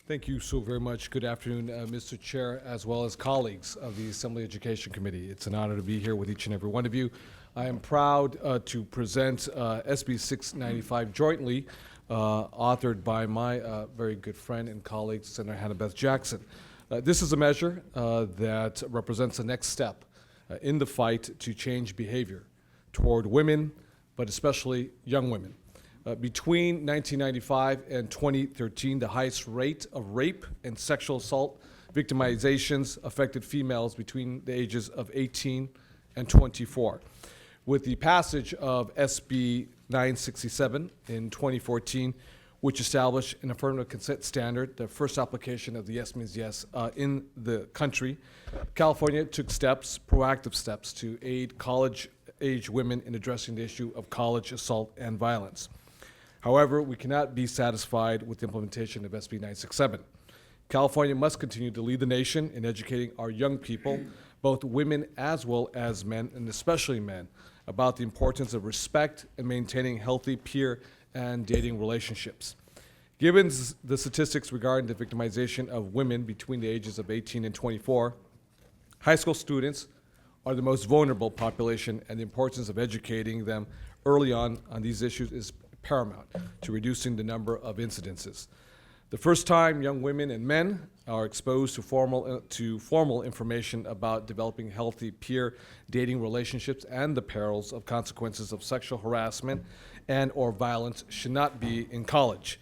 Thank you so very much. Good afternoon, Mr. Chair, as well as colleagues of the Assembly Education Committee. It's an honor to be here with each and every one of you. I am proud to present SB695 jointly authored by my very good friend and colleague, Senator Hannah-Beth Jackson. This is a measure that represents the next step in the fight to change behavior toward women, but especially young women. Between 1995 and 2013, the highest rate of rape and sexual assault victimizations affected females between the ages of 18 and 24. With the passage of SB 967 in 2014, which established an affirmative consent standard, the first application of the yes means yes in the country, California took proactive steps to aid college-age women in addressing the issue of college assault and violence. However, we cannot be satisfied with the implementation of SB 967. California must continue to lead the nation in educating our young people, both women as well as men, and especially men, about the importance of respect and maintaining healthy peer and dating relationships. Given the statistics regarding the victimization of women between the ages of 18 and 24, high school students are the most vulnerable population, and the importance of educating them early on these issues is paramount to reducing the number of incidences. The first time young women and men are exposed to formal information about developing healthy peer dating relationships and the perils of consequences of sexual harassment and or violence should not be in college.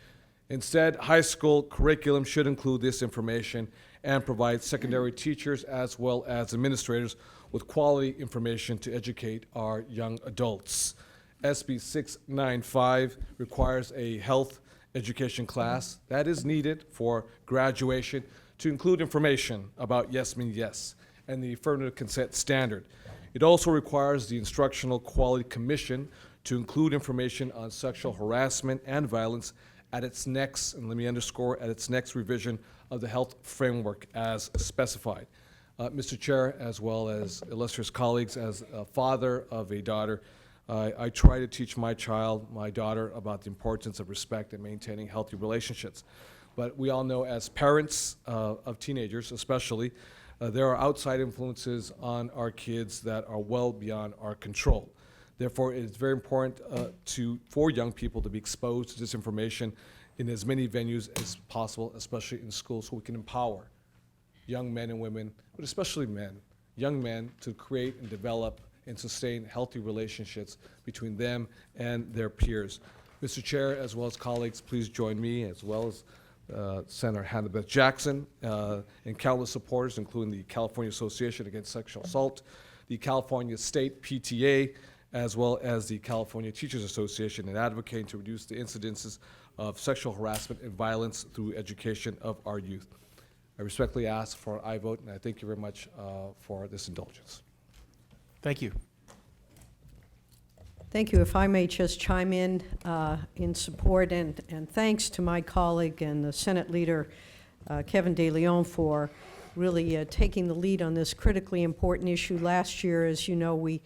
Instead, high school curriculum should include this information and provide secondary teachers as well as administrators with quality information to educate our young adults. SB 695 requires a health education class that is needed for graduation to include information about yes means yes and the affirmative consent standard. It also requires the Instructional Quality Commission to include information on sexual harassment and violence at its next, and let me underscore, at its next revision of the health framework as specified. Mr. Chair, as well as illustrious colleagues, as a father of a daughter, I try to teach my daughter, about the importance of respect and maintaining healthy relationships. But we all know as parents of teenagers especially, there are outside influences on our kids that are well beyond our control. Therefore, it is very important for young people to be exposed to this information in as many venues as possible, especially in schools, so we can empower young men and women, but especially men, young men, to create and develop and sustain healthy relationships between them and their peers. Mr. Chair, as well as colleagues, please join me, as well as Senator Hannah-Beth Jackson and countless supporters, including the California Association Against Sexual Assault, the California State PTA, as well as the California Teachers Association, in advocating to reduce the incidences of sexual harassment and violence through education of our youth. I respectfully ask for an aye vote, and I thank you very much for this indulgence. Thank you. Thank you. If I may just chime in support and thanks to my colleague and the Senate leader, Kevin De León, for really taking the lead on this critically important issue. Last year, as you know, we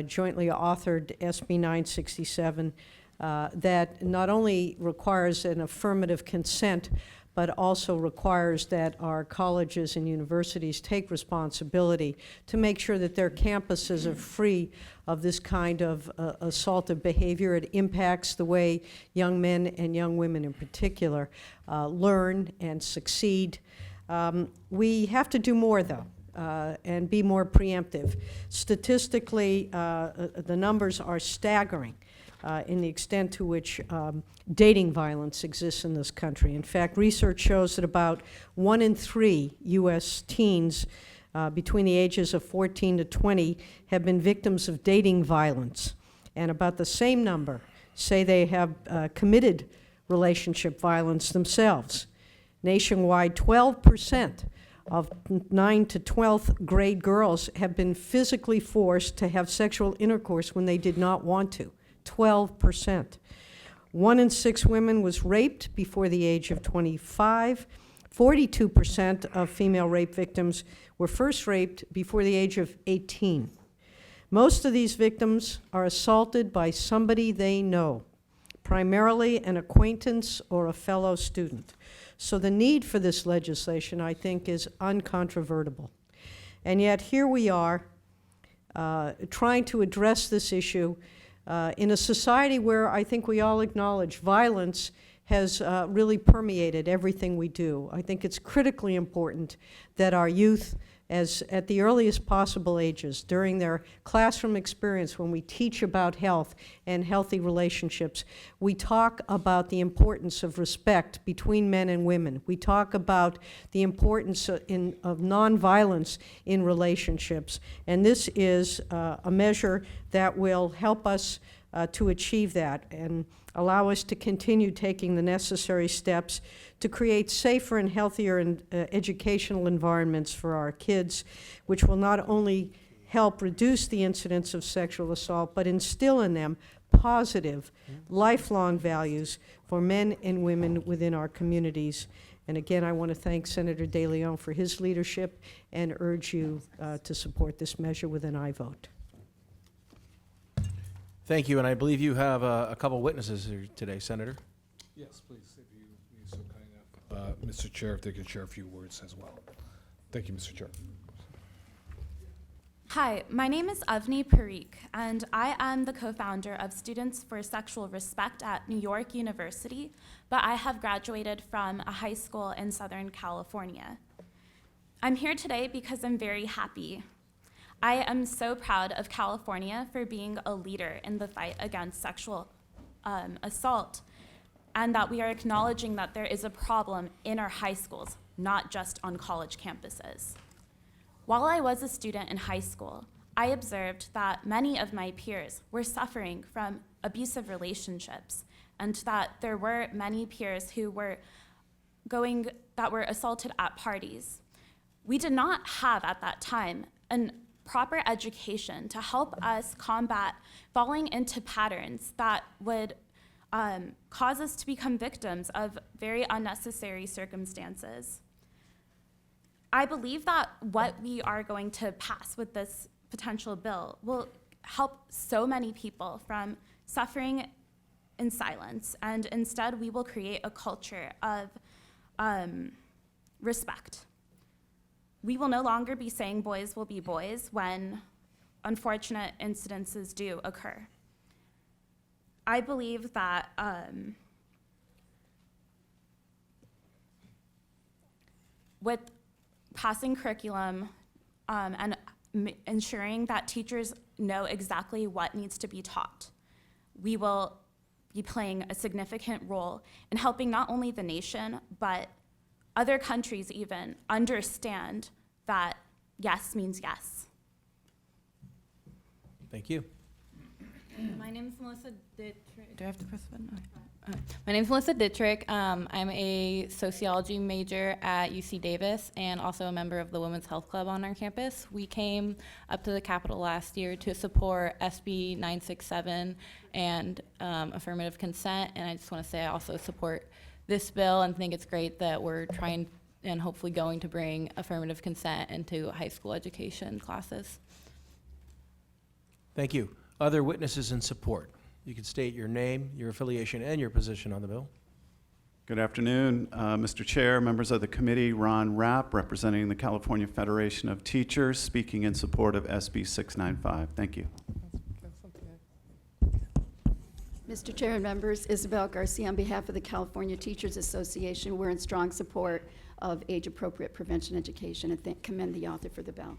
jointly authored SB 967 that not only requires an affirmative consent, but also requires that our colleges and universities take responsibility to make sure that their campuses are free of this kind of assaultive behavior. It impacts the way young men and young women in particular learn and succeed. We have to do more, though, and be more preemptive. Statistically, the numbers are staggering in the extent to which dating violence exists in this country. In fact, research shows that about 1 in 3 U.S. teens between the ages of 14 to 20 have been victims of dating violence, and about the same number say they have committed relationship violence themselves. Nationwide, 12% of 9 to 12th grade girls have been physically forced to have sexual intercourse when they did not want to. 12%. 1 in 6 women was raped before the age of 25. 42% of female rape victims were first raped before the age of 18. Most of these victims are assaulted by somebody they know, primarily an acquaintance or a fellow student. So the need for this legislation, I think, is uncontrovertible. And yet here we are trying to address this issue in a society where I think we all acknowledge violence has really permeated everything we do. I think it's critically important that our youth, at the earliest possible ages, during their classroom experience, when we teach about health and healthy relationships, we talk about the importance of respect between men and women. We talk about the importance of nonviolence in relationships. And this is a measure that will help us to achieve that and allow us to continue taking the necessary steps to create safer and healthier educational environments for our kids, which will not only help reduce the incidence of sexual assault, but instill in them positive, lifelong values for men and women within our communities. And again, I want to thank Senator De León for his leadership and urge you to support this measure with an aye vote. Thank you, and I believe you have a couple witnesses here today, Senator. Yes, please, if you be so kind enough. Mr. Chair, if they could share a few words as well. Thank you, Mr. Chair. Hi, my name is Avni Parikh, and I am the co-founder of Students for Sexual Respect at New York University, but I have graduated from a high school in Southern California. I'm here today because I'm very happy. I am so proud of California for being a leader in the fight against sexual assault, and that we are acknowledging that there is a problem in our high schools, not just on college campuses. While I was a student in high school, I observed that many of my peers were suffering from abusive relationships, and that there were many peers who were assaulted at parties. We did not have at that time an proper education to help us combat falling into patterns that would cause us to become victims of very unnecessary circumstances. I believe that what we are going to pass with this potential bill will help so many people from suffering in silence, and instead we will create a culture of respect. We will no longer be saying boys will be boys when unfortunate incidences do occur. I believe that with passing curriculum and ensuring that teachers know exactly what needs to be taught, we will be playing a significant role in helping not only the nation, but other countries even understand that yes means yes. Thank you. My name is Melissa Dittrich. Do I have to press the button? Okay. My name is Melissa Dittrich. I'm a sociology major at UC Davis and also a member of the Women's Health Club on our campus. We came up to the Capitol last year to support SB695 and affirmative consent, and I just want to say I also support this bill and think it's great that we're trying and hopefully going to bring affirmative consent into high school education classes. Thank you. Other witnesses in support? You can state your name, your affiliation, and your position on the bill. Good afternoon, Mr. Chair, members of the committee. Ron Rapp, representing the California Federation of Teachers, speaking in support of SB 695. Thank you. Mr. Chair and members, Isabel Garcia on behalf of the California Teachers Association. We're in strong support of age-appropriate prevention education and commend the author for the bill.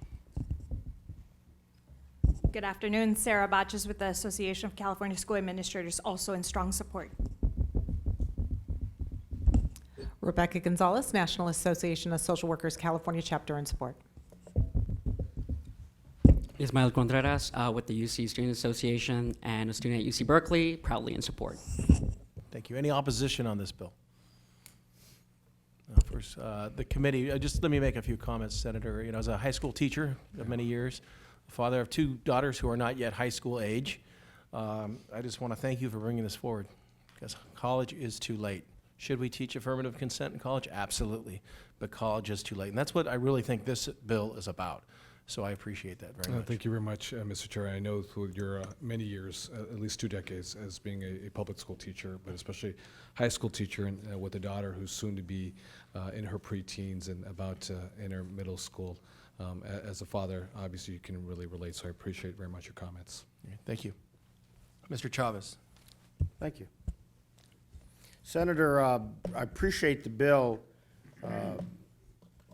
Good afternoon. Sarah Batches with the Association of California School Administrators, also in strong support. Rebecca Gonzalez, National Association of Social Workers, California Chapter in support. Ismael Contreras with the UC Student Association and a student at UC Berkeley, proudly in support. Thank you. Any opposition on this bill? First, the committee, just let me make a few comments, Senator. As a high school teacher of many years, father of two daughters who are not yet high school age, I just want to thank you for bringing this forward, because college is too late. Should we teach affirmative consent in college? Absolutely, but college is too late. And that's what I really think this bill is about. So I appreciate that very much. Thank you very much, Mr. Chair. I know through your many years, at least 2 decades, as being a public school teacher, but especially high school teacher, and with a daughter who's soon to be in her preteens and about to enter middle school. As a father, obviously, you can really relate, so I appreciate very much your comments. Okay, thank you. Mr. Chavez. Thank you. Senator, I appreciate the bill.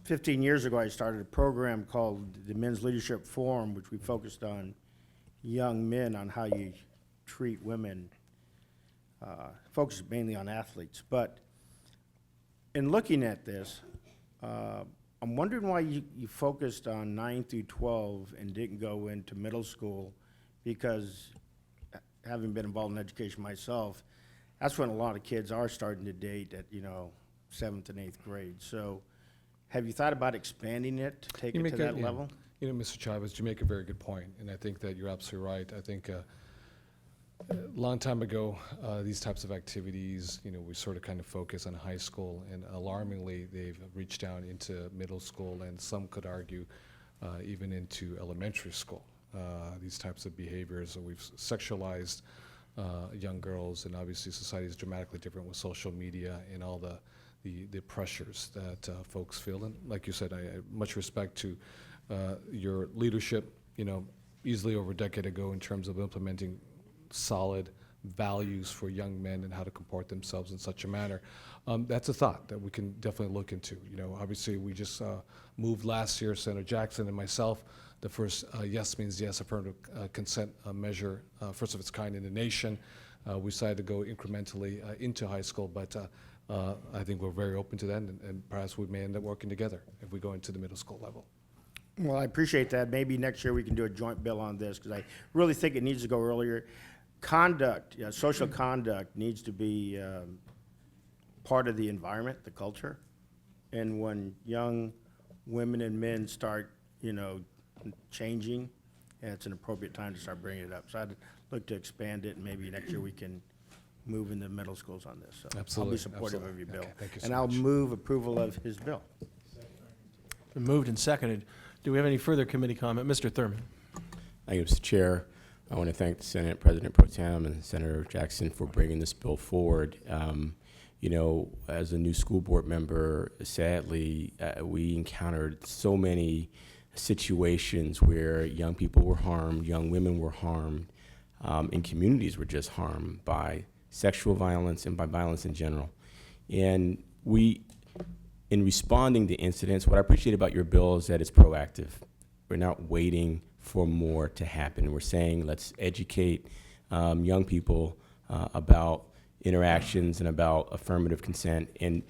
15 years ago, I started a program called the Men's Leadership Forum, which we focused on young men, on how you treat women, focused mainly on athletes. But in looking at this, I'm wondering why you focused on 9 through 12 and didn't go into middle school, because having been involved in education myself, that's when a lot of kids are starting to date at, 7th and 8th grade. So have you thought about expanding it to take it to that level? Mr. Chavez, you make a very good point, and I think that you're absolutely right. I think a long time ago, these types of activities, we sort of kind of focus on high school, and alarmingly, they've reached down into middle school, and some could argue even into elementary school. These types of behaviors, we've sexualized young girls, and obviously society is dramatically different with social media and all the pressures that folks feel. And like you said, I much respect to your leadership, easily over a decade ago in terms of implementing solid values for young men and how to comport themselves in such a manner. That's a thought that we can definitely look into. Obviously we just moved last year, Senator Jackson and myself, the first Yes Means Yes affirmative consent measure, first of its kind in the nation. We decided to go incrementally into high school, but I think we're very open to that, and perhaps we may end up working together if we go into the middle school level. Well, I appreciate that. Maybe next year we can do a joint bill on this, because I really think it needs to go earlier. Conduct, social conduct needs to be part of the environment, the culture. And when young women and men start, changing, it's an appropriate time to start bringing it up. So I'd look to expand it, and maybe next year we can move in the middle schools on this. So Absolutely. I'll be supportive of your bill. Okay, thank you so and I'll much. move approval of his bill. Been moved and seconded. Do we have any further committee comment? Mr. Thurman. Thank you, Mr. Chair. I want to thank the Senate President Pro Tem and Senator Jackson for bringing this bill forward. As a new school board member, sadly, we encountered so many situations where young people were harmed, young women were harmed, and communities were just harmed by sexual violence and by violence in general. And in responding to incidents, what I appreciate about your bill is that it's proactive. We're not waiting for more to happen. We're saying let's educate young people about interactions and about affirmative consent. And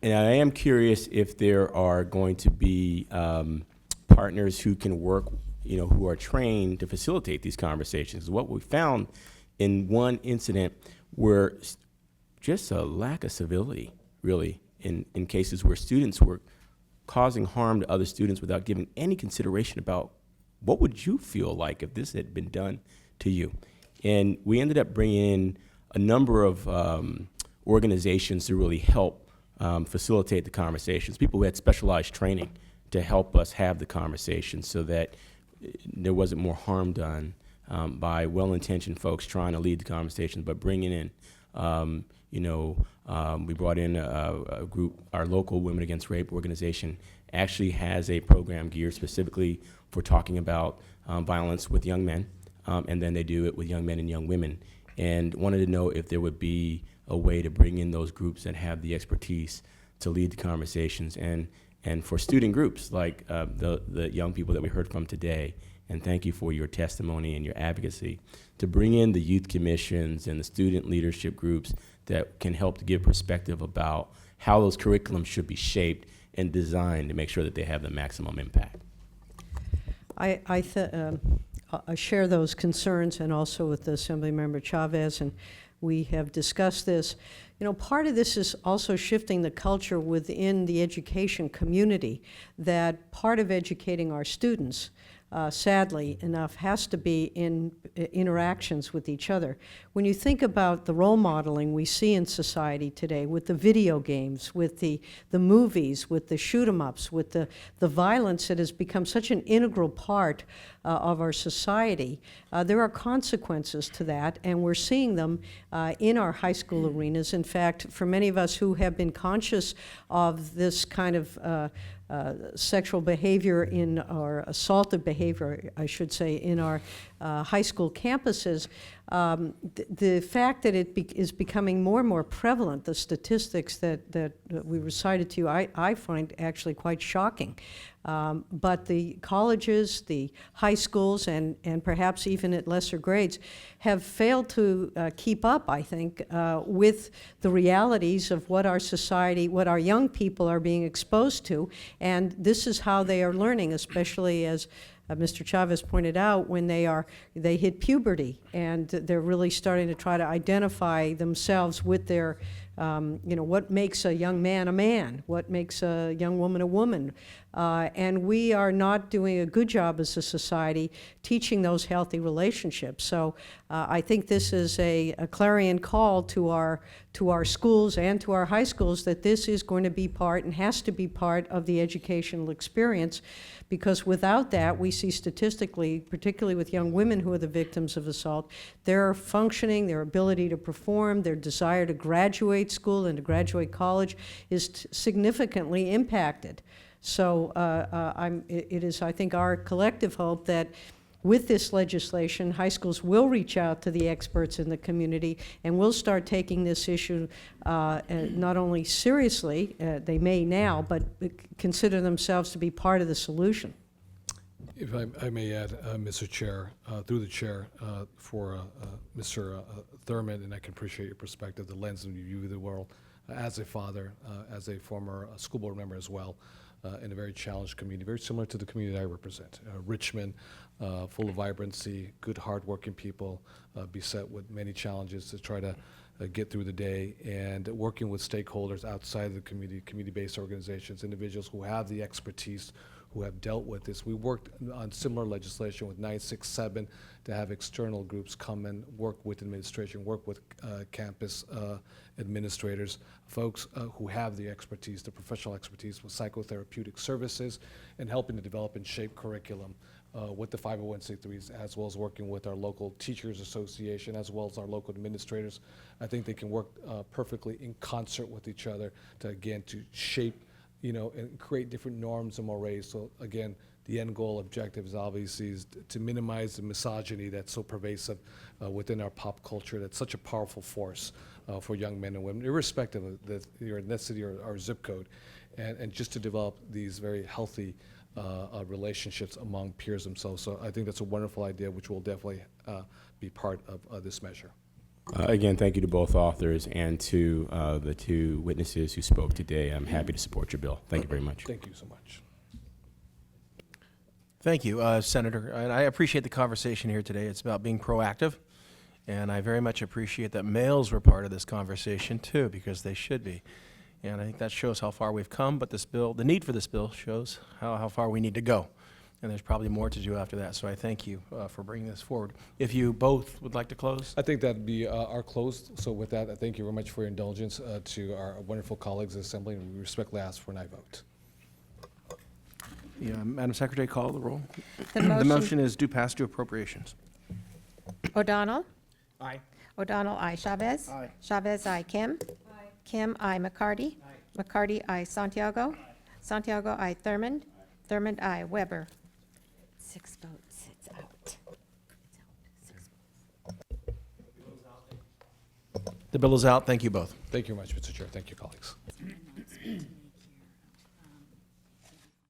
I am curious if there are going to be partners who can work, who are trained to facilitate these conversations. What we found in one incident were just a lack of civility, really, in cases where students were causing harm to other students without giving any consideration about what would you feel like if this had been done to you. And we ended up bringing in a number of organizations to really help facilitate the conversations, people who had specialized training to help us have the conversations so that there wasn't more harm done by well-intentioned folks trying to lead the conversations, but bringing in, we brought in a group, our local Women Against Rape organization actually has a program geared specifically for talking about violence with young men, and then they do it with young men and young women. And wanted to know if there would be a way to bring in those groups that have the expertise to lead the conversations, and for student groups like the young people that we heard from today. And thank you for your testimony and your advocacy to bring in the youth commissions and the student leadership groups that can help to give perspective about how those curriculums should be shaped and designed to make sure that they have the maximum impact. I share those concerns, and also with the Assemblymember Chavez, and we have discussed this. Part of this is also shifting the culture within the education community, that part of educating our students sadly enough, has to be in interactions with each other. When you think about the role modeling we see in society today, with the video games, with the movies, with the shoot-'em-ups, with the violence that has become such an integral part of our society, there are consequences to that, and we're seeing them in our high school arenas. In fact, for many of us who have been conscious of this kind of sexual behavior or assaultive behavior, I should say, in our high school campuses, the fact that it is becoming more and more prevalent, the statistics that we recited to you, I find actually quite shocking. But the colleges, the high schools, and perhaps even at lesser grades have failed to keep up, I think, with the realities of what our society, what our young people are being exposed to. And this is how they are learning, especially as Mr. Chavez pointed out, when they hit puberty and they're really starting to try to identify themselves with their, what makes a young man, what makes a young woman a woman. And we are not doing a good job as a society teaching those healthy relationships. So I think this is a clarion call to our schools and to our high schools that this is going to be part and has to be part of the educational experience, because without that, we see statistically, particularly with young women who are the victims of assault, their functioning, their ability to perform, their desire to graduate school and to graduate college is significantly impacted. So it is, I think, our collective hope that with this legislation, high schools will reach out to the experts in the community and will start taking this issue not only seriously, they may now, but consider themselves to be part of the solution. If I may add, Mr. Chair, through the chair, for Mr. Thurman, and I can appreciate your perspective, the lens in you view the world as a father, as a former school board member as well, in a very challenged community, very similar to the community I represent. Richmond, full of vibrancy, good, hardworking people, beset with many challenges to try to get through the day, and working with stakeholders outside of the community, community-based organizations, individuals who have the expertise, who have dealt with this. We worked on similar legislation with 967 to have external groups come and work with administration, work with campus administrators, folks who have the expertise, the professional expertise with psychotherapeutic services, and helping to develop and shape curriculum with the 501c3s, as well as working with our local teachers association, as well as our local administrators. I think they can work perfectly in concert with each other to, again, to shape, and create different norms and mores. So again, the end goal objective is obviously to minimize the misogyny that's so pervasive within our pop culture. That's such a powerful force for young men and women, irrespective of your ethnicity or zip code, and just to develop these very healthy relationships among peers themselves. So I think that's a wonderful idea, which will definitely be part of this measure. Again, thank you to both authors and to the two witnesses who spoke today. I'm happy to support your bill. Thank you very much. Thank you so much. Thank you, Senator. And I appreciate the conversation here today. It's about being proactive. And I very much appreciate that males were part of this conversation too, because they should be. And I think that shows how far we've come, but this bill, the need for this bill shows how far we need to go. And there's probably more to do after that. So I thank you for bringing this forward. If you both would like to close. I think that'd be our close. So with that, I thank you very much for your indulgence to our wonderful colleagues in the Assembly, and we respectfully ask for an aye vote. Yeah, Madam Secretary, call the roll. The The motion is due pass to appropriations. O'Donnell. Aye. O'Donnell, aye. Chavez. Aye. Chavez, aye. Kim. Aye. Kim, aye. McCarty. Aye. McCarty, aye. Santiago. Aye. Santiago, aye. Thurmond. Thurmond, aye. Weber. 6 votes. It's out. The bill is out. Thank you both. Thank you very much, Mr. Chair. Thank you, colleagues.